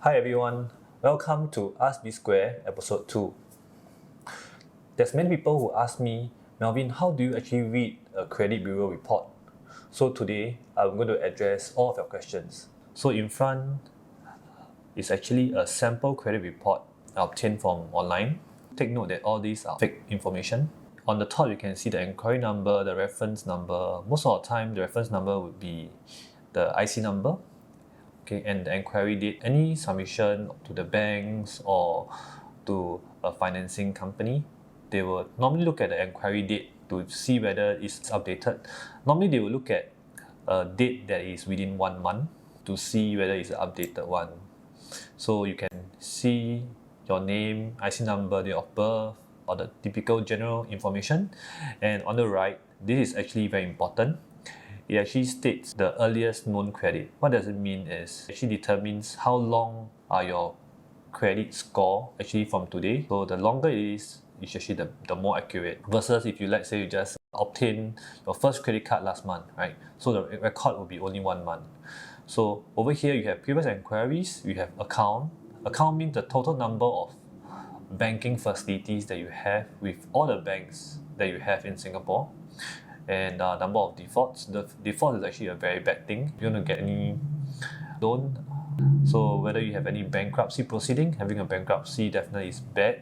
Hi everyone, welcome to Ask B Square episode 2. There's many people who ask me, Melvin, how do you actually read a credit bureau report? So today, I'm going to address all of your questions. So in front is actually a sample credit report obtained from online. Take note that all these are fake information. On the top, you can see the inquiry number, the reference number. Most of the time, the reference number would be the IC number. Okay, and the inquiry date, any submission to the banks or to a financing company, they will normally look at the inquiry date to see whether it's updated. Normally, they will look at a date that is within 1 month to see whether it's an updated one. So you can see your name, IC number, date of birth, or the typical general information. And on the right, this is actually very important. It actually states the earliest known credit. What does it mean is it actually determines how long are your credit score actually from today. So the longer it is, it's actually the more accurate. Versus if you, let's say, you just obtain your first credit card last month, right? So the record will be only 1 month. So over here you have previous inquiries, you have account. Account means the total number of banking facilities that you have with all the banks that you have in Singapore. And number of defaults. The default is actually a very bad thing. You're going to get any loan. So whether you have any bankruptcy proceeding, having a bankruptcy definitely is bad.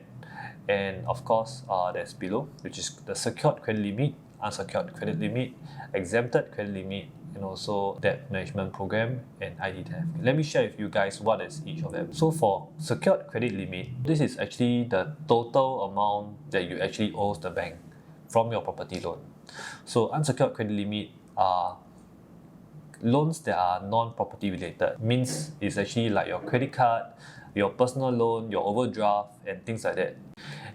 And of course, there's below, which is the secured credit limit, unsecured credit limit, exempted credit limit, and also debt management program and ID theft. Let me share with you guys what is each of them. So for secured credit limit, this is actually the total amount that you actually owe the bank from your property loan. So unsecured credit limit are loans that are non-property related. Means it's actually like your credit card, your personal loan, your overdraft, and things like that.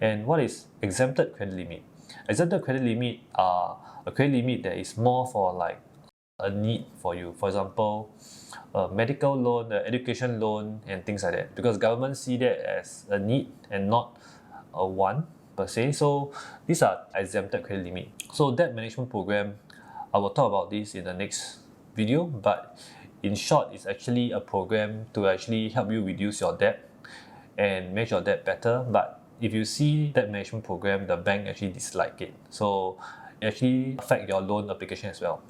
And what is exempted credit limit? Exempted credit limit are a credit limit that is more for like a need for you. For example, a medical loan, the education loan, and things like that. Because government see that as a need and not a want per se. So these are exempted credit limit. So debt management program, I will talk about this in the next video, but in short, it's actually a program to actually help you reduce your debt and make your debt better. But if you see debt management program, the bank actually dislike it. So it actually affect your loan application as well.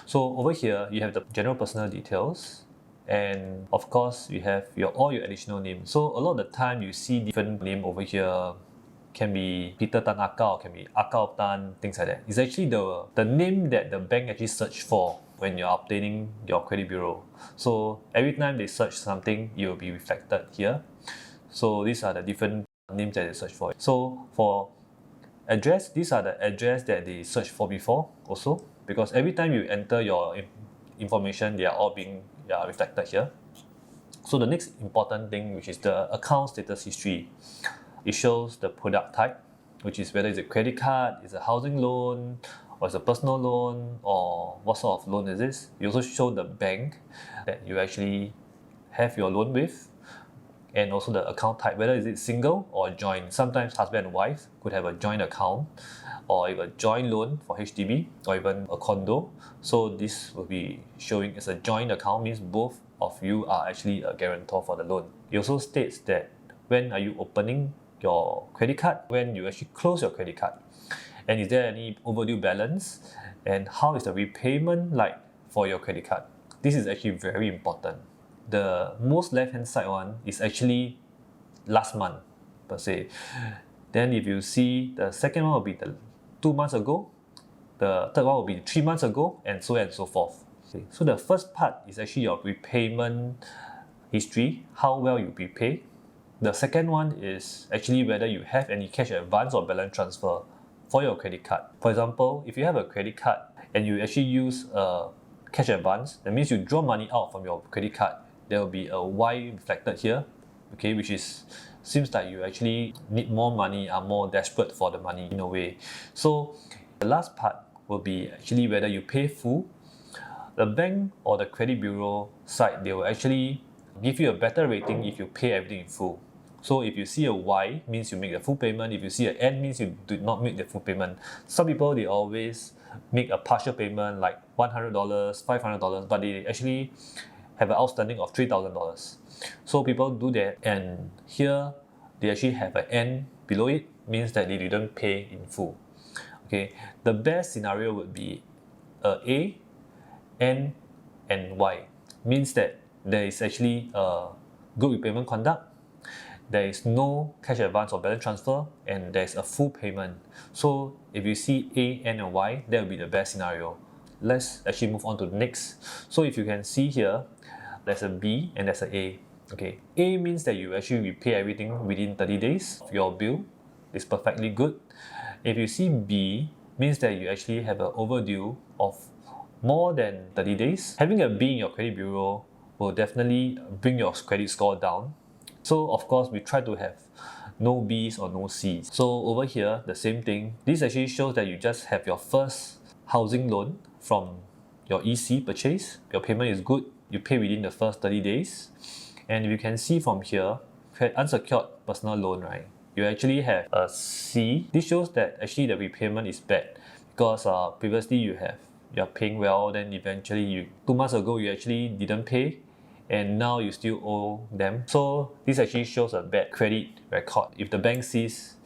So over here, you have the general personal details, and of course, you have all your additional names. So a lot of the time, you see different name over here. Can be Peter Tan Akau, can be Akau Tan, things like that. It's actually the name that the bank actually search for when you're obtaining your credit bureau. So every time they search something, it will be reflected here. So these are the different names that they search for. So for address, these are the address that they search for before also, because every time you enter your information, they are all being reflected here. So the next important thing, which is the account status history. It shows the product type, which is whether it's a credit card, it's a housing loan, or it's a personal loan, or what sort of loan is this. You also show the bank that you actually have your loan with, and also the account type, whether is it single or joint. Sometimes husband and wife could have a joint account, or even a joint loan for HDB, or even a condo. So this will be showing as a joint account, means both of you are actually a guarantor for the loan. It also states that when are you opening your credit card, when you actually close your credit card, and is there any overdue balance, and how is the repayment like for your credit card. This is actually very important. The most left hand side one is actually last month per se. Then if you see, the second one will be the 2 months ago, the third one will be 3 months ago, and so on and so forth. Okay. So the first part is actually your repayment history, how well you repay. The second one is actually whether you have any cash advance or balance transfer for your credit card. For example, if you have a credit card and you actually use a cash advance, that means you draw money out from your credit card, there will be a Y reflected here, okay, which is seems like you actually need more money, are more desperate for the money in a way. So the last part will be actually whether you pay full. The bank or the credit bureau side, they will actually give you a better rating if you pay everything in full. So if you see a Y, means you make the full payment. If you see an N, means you did not make the full payment. Some people, they always make a partial payment like $100, $500, but they actually have an outstanding of $3,000. So people do that, and here they actually have an N below it, means that they didn't pay in full. Okay, the best scenario would be A, N, and Y, means that there is actually a good repayment conduct, there is no cash advance or balance transfer, and there's a full payment. So if you see A, N, and Y, that will be the best scenario. Let's actually move on to the next. So if you can see here, there's a B and there's a A. Okay, A means that you actually repay everything within 30 days of your bill. It's perfectly good. If you see B, means that you actually have an overdue of more than 30 days. Having a B in your credit bureau will definitely bring your credit score down. So of course, we try to have no Bs or no Cs. So over here, the same thing. This actually shows that you just have your first housing loan from your EC purchase. Your payment is good. You pay within the first 30 days. And you can see from here, unsecured personal loan, right? You actually have a C. This shows that actually the repayment is bad because previously you're paying well, then eventually 2 months ago you actually didn't pay, and now you still owe them. So this actually shows a bad credit record. If the bank sees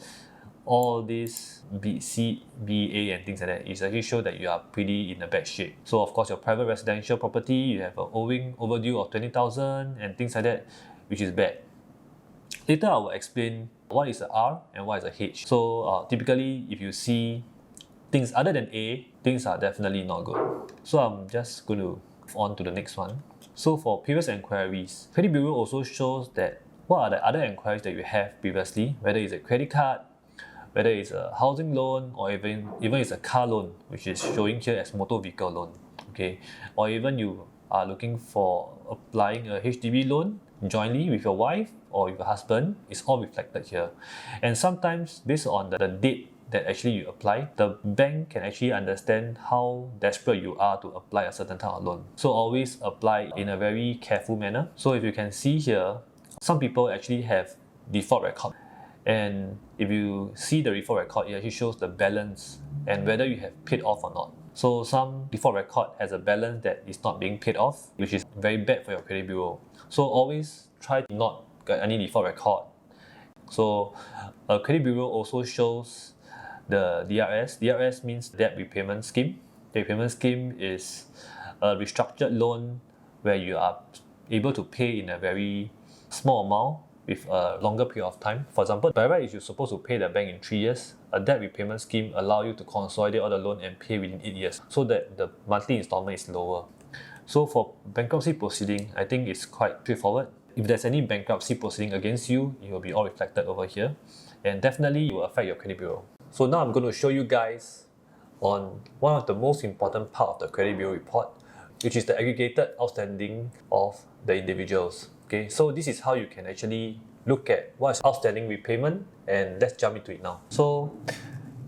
all these B, C, B, A and things like that, it actually shows that you are pretty in a bad shape. So of course your private residential property, you have an overdue of 20,000 and things like that, which is bad. Later I will explain what is a R and what is a H. So typically if you see things other than A, things are definitely not good. So I'm just going to move on to the next one. So for previous enquiries, Credit Bureau also shows that what are the other enquiries that you have previously, whether it's a credit card, whether it's a housing loan, or even it's a car loan, which is showing here as motor vehicle loan. Okay, or even you are looking for applying a HDB loan jointly with your wife or with your husband, it's all reflected here. And sometimes based on the date that actually you apply, the bank can actually understand how desperate you are to apply a certain type of loan. So always apply in a very careful manner. So if you can see here, some people actually have default record. And if you see the default record, it actually shows the balance and whether you have paid off or not. So some default record has a balance that is not being paid off, which is very bad for your credit bureau. So always try to not get any default record. So a credit bureau also shows the DRS. DRS means debt repayment scheme. The repayment scheme is a restructured loan where you are able to pay in a very small amount with a longer period of time. For example, by right, if you're supposed to pay the bank in 3 years, a debt repayment scheme allows you to consolidate all the loan and pay within 8 years, so that the monthly installment is lower. So for bankruptcy proceeding, I think it's quite straightforward. If there's any bankruptcy proceeding against you, it will be all reflected over here, and definitely it will affect your credit bureau. So now I'm going to show you guys on one of the most important part of the credit bureau report, which is the aggregated outstanding of the individuals. Okay, so this is how you can actually look at what's outstanding repayment, and let's jump into it now. So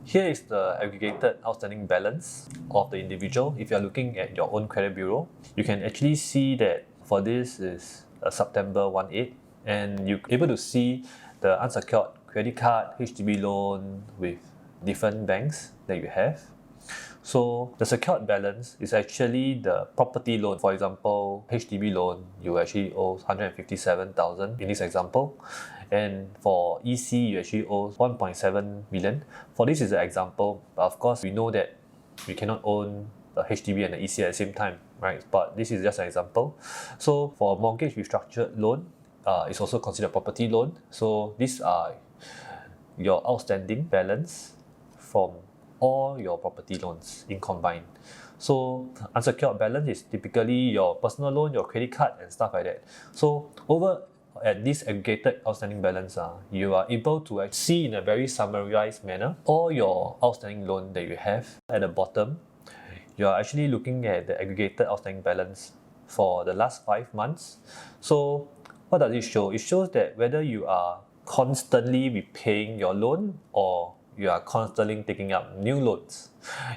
here is the aggregated outstanding balance of the individual. If you're looking at your own credit bureau, you can actually see that for this is September 18, and you're able to see the unsecured credit card, HDB loan with different banks that you have. So the secured balance is actually the property loan. For example, HDB loan, you actually owe 157,000 in this example. And for EC, you actually owe 1.7 million. For this is an example, but of course we know that we cannot own a HDB and the EC at the same time, right? But this is just an example. So for a mortgage restructured loan, it's also considered property loan. So these are your outstanding balance from all your property loans in combined. So unsecured balance is typically your personal loan, your credit card and stuff like that. So over at this aggregated outstanding balance, you are able to see in a very summarized manner all your outstanding loan that you have. At the bottom, you are actually looking at the aggregated outstanding balance for the last 5 months. So what does it show? It shows that whether you are constantly repaying your loan or you are constantly taking up new loans.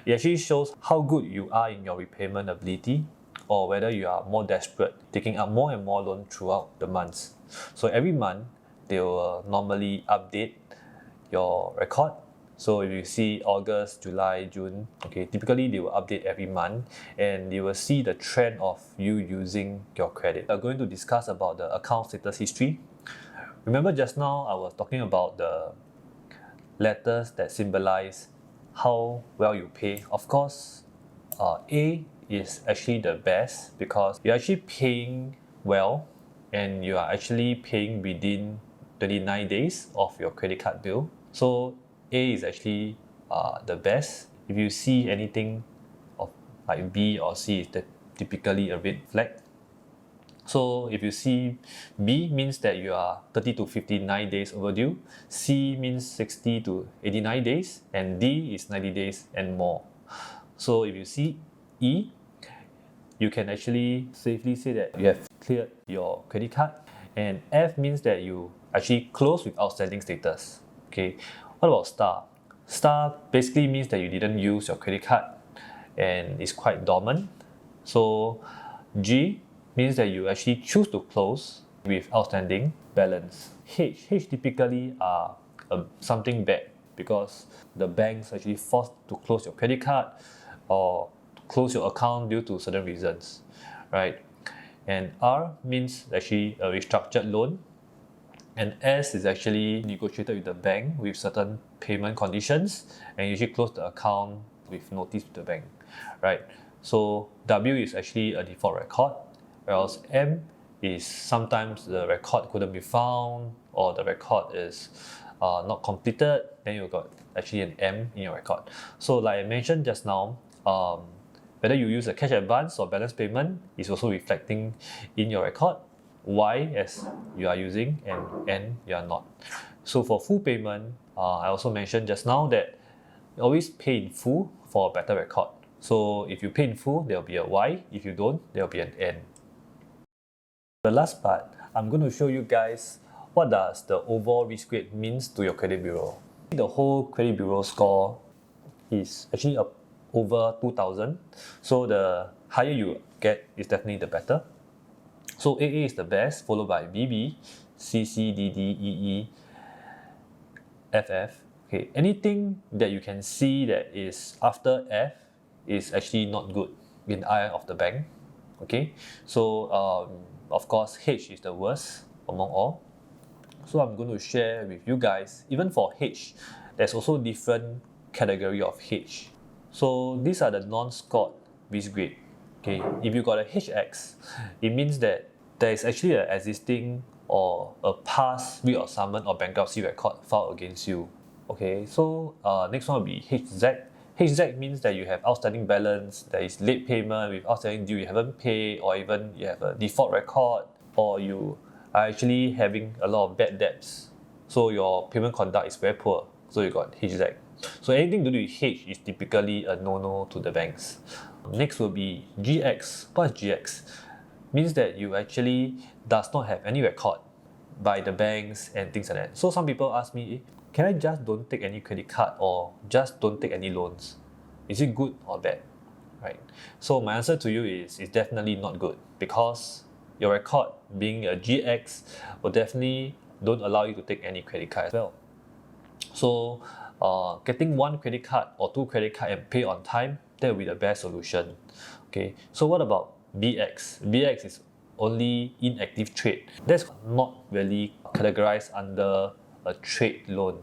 It actually shows how good you are in your repayment ability, or whether you are more desperate, taking up more and more loan throughout the months. So every month, they will normally update your record So if you see August, July, June, okay, typically they will update every month and you will see the trend of you using your credit. We are going to discuss about the account status history. Remember just now I was talking about the letters that symbolize how well you pay. Of course, A is actually the best because you're actually paying well and you are actually paying within 29 days of your credit card bill. So A is actually the best. If you see anything of like B or C, is typically a red flag. So if you see B means that you are 30 to 59 days overdue, C means 60 to 89 days, and D is 90 days and more. So if you see E, you can actually safely say that you have cleared your credit card, and F means that you actually close with outstanding status. Okay, what about star? Star basically means that you didn't use your credit card and it's quite dormant. So G means that you actually choose to close with outstanding balance. H typically are something bad because the banks actually forced to close your credit card or close your account due to certain reasons, right? And R means actually a restructured loan, and S is actually negotiated with the bank with certain payment conditions and usually close the account with notice to the bank, right? So W is actually a default record, whereas M is sometimes the record couldn't be found or the record is not completed, then you got actually an M in your record. So like I mentioned just now, whether you use a cash advance or balance payment is also reflecting in your record. Y as you are using and N you are not. So for full payment, I also mentioned just now that always pay in full for a better record. So if you pay in full, there will be a Y. If you don't, there will be an N. The last part, I'm going to show you guys what does the overall risk grade means to your credit bureau. The whole credit bureau score is actually over 2,000. So the higher you get is definitely the better. So AA is the best, followed by BB, CC, DD, EE, FF. Okay, anything that you can see that is after F is actually not good in the eye of the bank. Okay, so of course H is the worst among all. So I'm going to share with you guys, even for H, there's also different category of H. So these are the non-scored risk grade. Okay, if you got a HX, it means that there is actually an existing or a past writ of summon or bankruptcy record filed against you. Okay, so next one will be HZ. HZ means that you have outstanding balance, there is late payment with outstanding due you haven't paid, or even you have a default record, or you are actually having a lot of bad debts. So your payment conduct is very poor. So you got HZ. So anything to do with H is typically a no-no to the banks. Next will be GX. What is GX? Means that you actually does not have any record by the banks and things like that. So some people ask me, can I just don't take any credit card or just don't take any loans? Is it good or bad? Right. So my answer to you is it's definitely not good because your record being a GX will definitely don't allow you to take any credit card as well. So getting one credit card or two credit card and pay on time, that will be the best solution. Okay. So what about BX? BX is only inactive trade. That's not really categorized under a trade loan.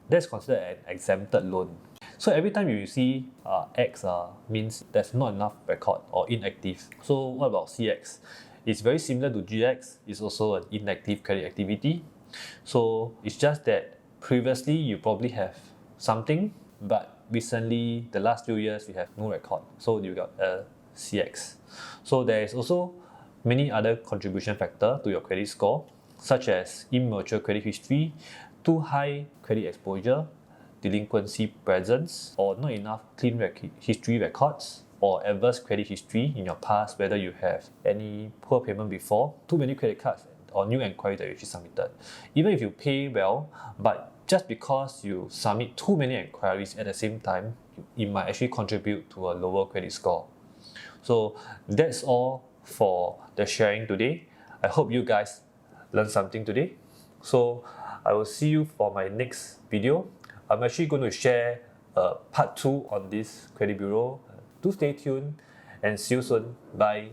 That's considered an exempted loan. So every time you see X means there's not enough record or inactive. So what about CX? It's very similar to GX. It's also an inactive credit activity. So it's just that previously you probably have something, but recently the last few years you have no record. So you got a CX. So there is also many other contribution factors to your credit score, such as immature credit history, too high credit exposure, delinquency presence, or not enough clean history records, or adverse credit history in your past, whether you have any poor payment before, too many credit cards, or new enquiries that you actually submitted. Even if you pay well, but just because you submit too many enquiries at the same time, it might actually contribute to a lower credit score. So that's all for the sharing today. I hope you guys learned something today. So I will see you for my next video. I'm actually going to share part 2 on this credit bureau. Do stay tuned and see you soon. Bye.